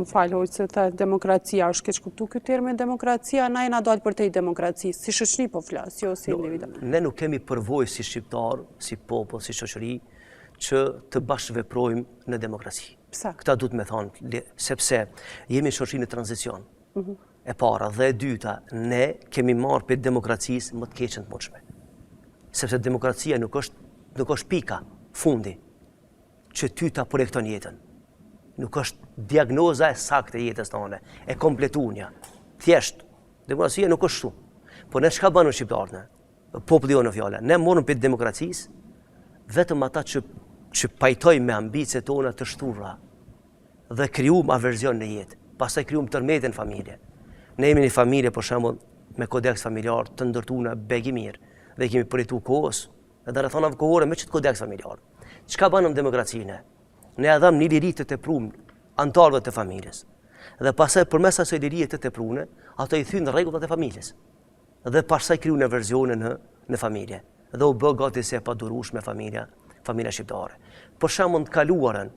më falë, se të demokracia, është keq kuptu kjo termi demokracia, na jena dalë për te i demokracisë, si shoqëri po flasë, jo si individu. Ne nuk kemi përvojë si shqiptar, si popull, si shoqëri, që të bashkëveprojmë në demokraci. Pse? Këta du të me thonë, sepse jemi shoqëri në tranzicion. E para dhe e dyta, ne kemi marrë për demokracisë më të keqen të mundshme. Sepse demokracia nuk është pika, fundi, që ty ta projekton jetën. Nuk është diagnoza e saktë e jetës tonë, e kompletunja. Thjesht, demokracia nuk është shumë. Po ne çka bënë shqiptarëne? Populli jonë në fjala. Ne morëm për demokracisë, vetëm ata që pajtojnë me ambicet tona të shturra dhe krijuam averzion në jetë. Pastaj krijuam tërmetin familje. Ne jemi një familje, për shembull, me kodeks familjar të ndërtuar begi mirë dhe kemi përjetuar kohës, edhe rrethonave kohore me çet kodeks familjar. Çka bënëm demokracinë? Ne e dham një liri të tepruar antarëve të familjes. Dhe pastaj përmes asaj lirie të tepruar, ato i thyn rregullat e familjes. Dhe pastaj krijuan averzione në familje. Dhe u bë gati se pa durueshme familja shqiptare. Për shembull të kaluarën,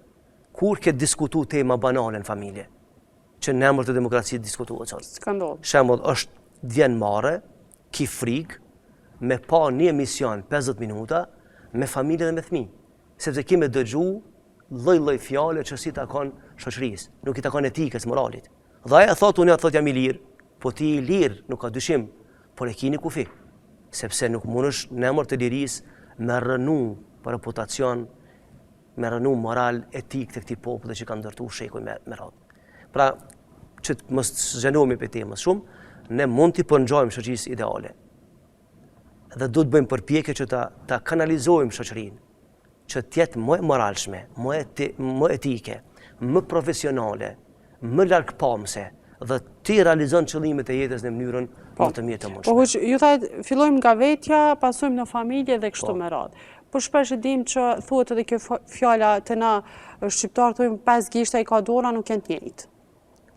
kur ke diskutuar tema banale në familje, që në emër të demokracisë diskutohet sot. Skandal. Shembull është vjen marrë, ki frikë, me pa një emision 50 minuta me familje dhe me fëmijë. Sepse kemi dëgju lloj fjale që si takon shoqërisë, nuk i takon etikës, moralit. Dhe aja thotë unë thotë jam i lirë, po ti i lirë, nuk ka dyshim, por e kini kufi. Sepse nuk mundesh në emër të lirisë me rënu për reputacion, me rënu moral, etik të këtij populli që ka ndërtuar shekuj me radhë. Pra, që të mos zgjenohemi për temës shumë, ne mund t'i përngjojmë shoqërisë ideale. Dhe du të bëjmë përpjekje që ta kanalizojmë shoqërinë, që tjetë më moralshme, më etike, më profesionale, më largpamëse, dhe ti realizon qëllimet e jetës në mënyrën më të mirë të mundshme. Po, ju thajt, fillojmë nga vetja, pasojmë në familje dhe kështu me radhë. Por shpesh e dim që thuhet edhe kjo fjala të na shqiptarë thojmë 5 gishta i ka dora nuk janë të njëjtë.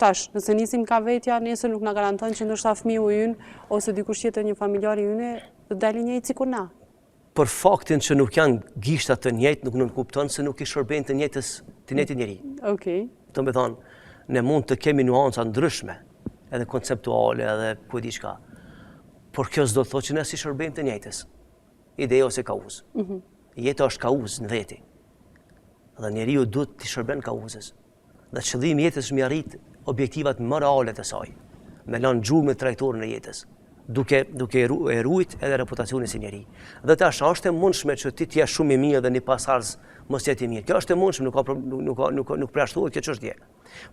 Tash, nëse nisim nga vetja, nesër nuk na garanton që ndoshta fëmiu ynë ose dikush tjetër një familjar i ynë të dalë njëjtë sikur na. Për faktin që nuk janë gishta të njëjtë, nuk kupton se nuk i shërbejnë të njëjtë njeri. Okej. Do të thonë, ne mund të kemi nuanca ndryshme, edhe konceptuale, edhe ku e di çka. Por kjo s'do të thotë që ne si shërbejmë të njëjtës. Ideja ose kauz. Jeta është kauz në veti. Dhe njeriu duhet të shërben kauzës. Dhe qëllimi i jetës është mi arrit objektivat më reale të saj, me lënë gjurmën trajtore në jetës, duke e ruajt edhe reputacionin si njeri. Dhe tash është e mundshme që ti të jesh shumë i mirë dhe një pasardhës mos jetë i mirë. Kjo është e mundshme, nuk përjashtohet kjo çështje.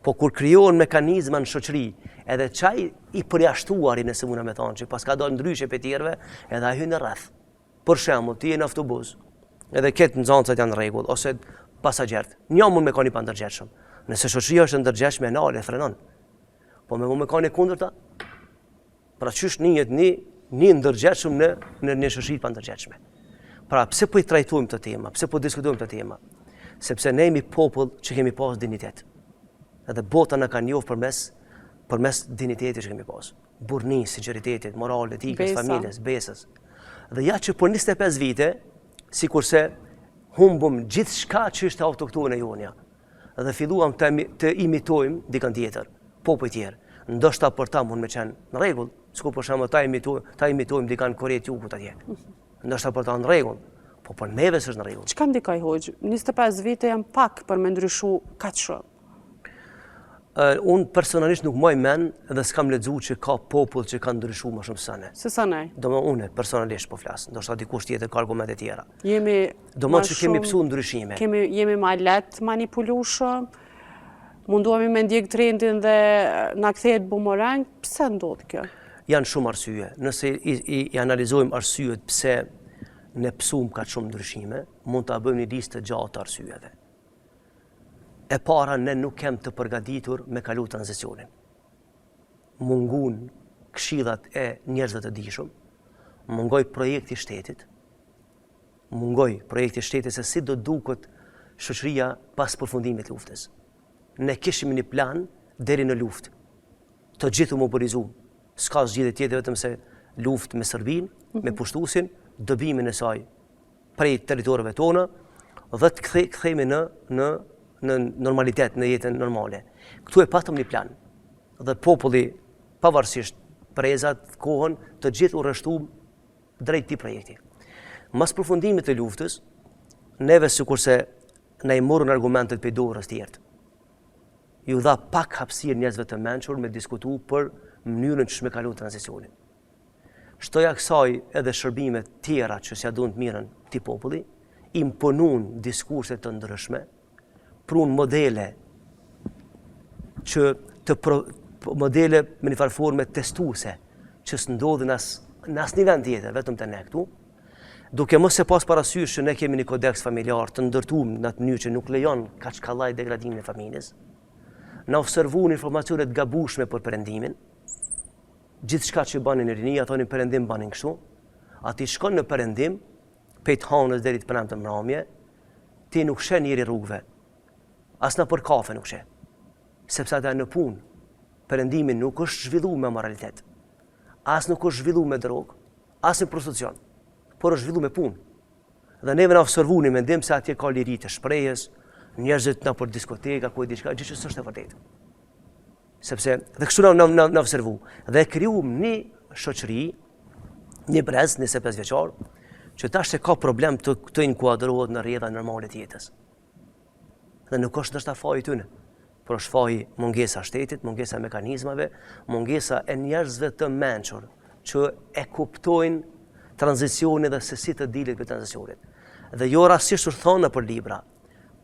Po kur krijohen mekanizma në shoqëri, edhe çaj i përjashtuari nëse mund të them që paska dalë ndryshe pe tjerëve, edhe ai hyn në rreth. Për shembull, ti je në autobus, edhe ketë nxënësat janë në rregull ose pasagerët. Një mund me kanë i pandërgjegjshëm. Nëse shoqëria është ndërgjegjshme e nale frenon. Po me kanë e kundërta. Pra qysh një ndërgjegjshëm në një shoqëri pa ndërgjegjshme. Pra pse po i trajtojmë këtë temë, pse po diskutojmë këtë temë? Sepse ne jemi popull që kemi pas dinjitet. Edhe bota na ka njohur përmes dinjitetit që kemi pas. Burrni, sinqeritetit, moral, etikës, familjes, besës. Dhe ja që për 25 vite, sikurse humbëm gjithçka që është autoktone jonja. Dhe filluam të imitojmë dikën tjetër, popull tjerë. Ndoshta për ta mund me qenë në rregull, sikur për shembull ta imitojmë dikën Koretë e Jugut atje. Ndoshta për ta në rregull, po për neve s'është në rregull. Çka ndikoi hoxh? 25 vite janë pak për me ndryshu kaq shumë. Unë personalisht nuk moj men dhe s'kam lexuar që ka popull që ka ndryshuar më shumë se ne. Se sa ne? Unë personalisht po flas, ndoshta dikush tjetër ka argumente tjera. Jemi që kemi pësuar ndryshime. Jemi më lehtë manipulueshëm, munduemi me ndjek trendin dhe na kthehet bumerang, pse ndodh kjo? Janë shumë arsye. Nëse i analizojmë arsyet pse ne pësuam kaq shumë ndryshime, mund ta bëjmë një listë të gjatë të arsyeve. E para, ne nuk kem të përgatitur me kalu tranzicionin. Mungun këshillat e njerëzve të dijshëm, mungoj projekti shtetit, se si do duket shoqëria pas përfundimit luftës. Ne kishim një plan deri në luftë. Të gjithë u mobilizuam. S'ka zgjidhje tjetër vetëm se luftë me Serbinë, me pushtuesin, dobimin e saj prej territoreve tona dhe të kthehemi në në normalitet, në jetën normale. Këtu e patëm një plan. Dhe populli, pavarësisht prezat, kohën, të gjithë u rreshtu drejt këtij projekti. Mas përfundimit të luftës, neve sikurse na i morën argumentet për dorës të tjerë. Ju dha pak hapësirë njerëzve të mençur me diskutu për mënyrën që me kalu tranzicionin. Shtoja kësaj edhe shërbimet tjera që s'ja duan të mirën këtij populli, imponun diskurse të ndryshme, prun modele që modele me një farë forme testuese që s'ndodhin në asnjë vend tjetër, vetëm te ne këtu, duke mos e pas parasysh që ne kemi një kodeks familjar të ndërtuar në atë mënyrë që nuk lejon kachkallaj degradimin e familjes, na observuan informacione të gabueshme për perëndimin, gjithçka që banin në rini, thonin perëndim banin kështu, aty shkon në perëndim, pejt hanës deri të pranë të mramje, ti nuk sheh njëri rrugëve, as në për kafe nuk sheh, sepse ata në punë, perëndimi nuk është zhvilluar me moralitet, as nuk është zhvilluar me drogë, as në prostitucion, por është zhvilluar me punë. Dhe neve na observuani mendim se atje ka liri të shprehjes, njerëzit na për diskoteka, ku e diçka, gjë që s'është e vërtetë. Sepse dhe kështu na observu. Dhe krijuam një shoqëri, një brez, 25 vjeçar, që tash se ka problem të inkuadrohet në rrjedha normale të jetës. Dhe nuk është ndoshta faji tyne, por është faji mungesa shtetit, mungesa mekanizmave, mungesa e njerëzve të mençur që e kuptojnë tranzicionin dhe se si të dilet për tranzicionin. Dhe jo rastisht është thonë për libra,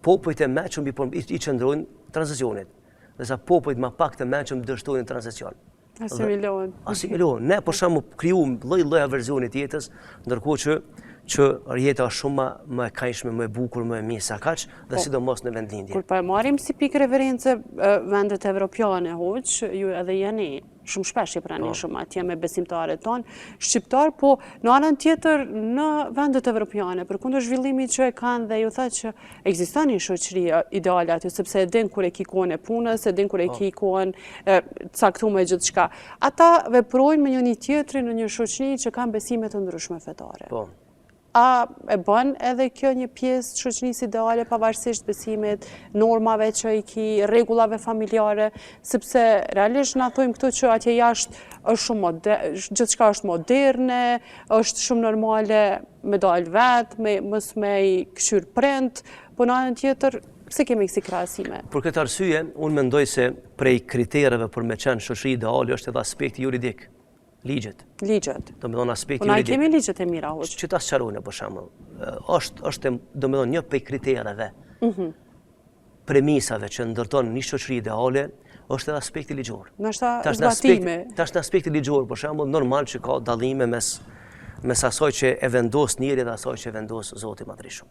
popujt e mençur i qëndrojnë tranzicionit, dhe sa popujt më pak të mençur dështojnë tranzicion. Asimilohen. Ne për shembull krijuam lloj-lloj versione të jetës, ndërkohë që jeta është shumë më e këndshme, më e bukur, më e mirë sa kaq, dhe sidomos në vendlindje. Kur po e marrim si pikë referencë vendet evropiane, hoq, ju edhe jeni shumë shpesh i pranishëm atje me besimtarët tonë shqiptar, po në anën tjetër në vendet evropiane, përkundër zhvillimit që e kanë dhe ju thotë që ekziston një shoqëri ideale aty, sepse e din kur e kikon e punës, e din kur e kikon caktuar gjithçka. Ata veprojnë me njëri tjetrin në një shoqëri që kanë besime të ndryshme fetare. Po. A e bën edhe kjo një pjesë shoqërisë ideale pavarësisht besimit, normave që i ki, rregullave familjare, sepse realisht na thojmë këtu që atje jashtë është shumë gjithçka është moderne, është shumë normale me dalë vetë, mos me i këshyr prind, po në anën tjetër pse kemi kësi krahasime? Për këtë arsye, unë mendoj se prej kritereve për me qenë shoqëri ideale është edhe aspekti juridik. Ligjet. Do me thonë aspekti juridik. Po na kemi ligjet e mira, hoq. Që ta sqarojnë për shembull. Është do me thonë një prej kritereve. Premisave që ndërton një shoqëri ideale është edhe aspekti ligjor. Tash në aspekti ligjor, për shembull, normal që ka dallime mes asaj që e vendos njeri dhe asaj që e vendos Zoti Madhreshëm.